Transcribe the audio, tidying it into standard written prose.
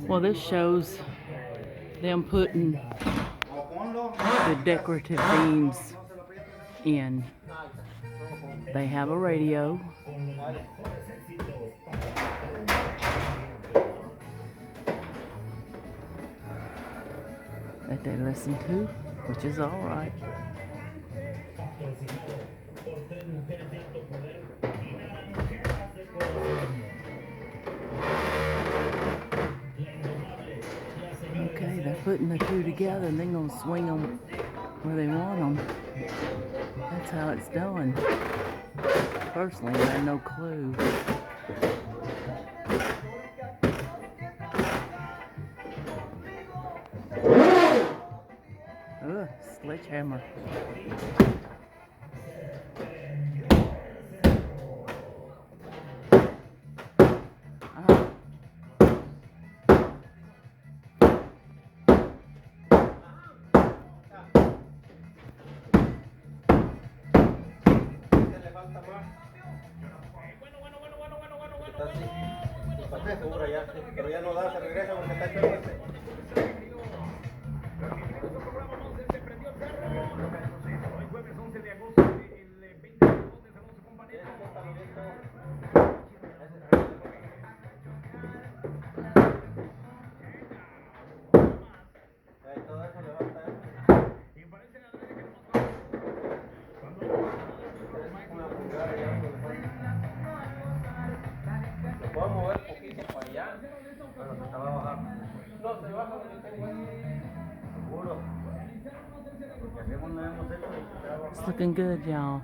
Well, this shows them putting the decorative beams in. They have a radio. That they listen to, which is all right. Okay, they're putting the two together and then gonna swing them where they want them. That's how it's done. Personally, I had no clue. Ugh, sledgehammer. Pero ya no da, se regresa porque está chueco este. Hoy jueves 11 de agosto, el 20 de Alonso Compañero. Todo eso levanta. Y parece la que cuando una pulgada ya lo puedo mover poquito para allá. Bueno, se va a bajar. No, se baja seguro. Porque hacemos no hemos hecho y se va a bajar. It's looking good, y'all.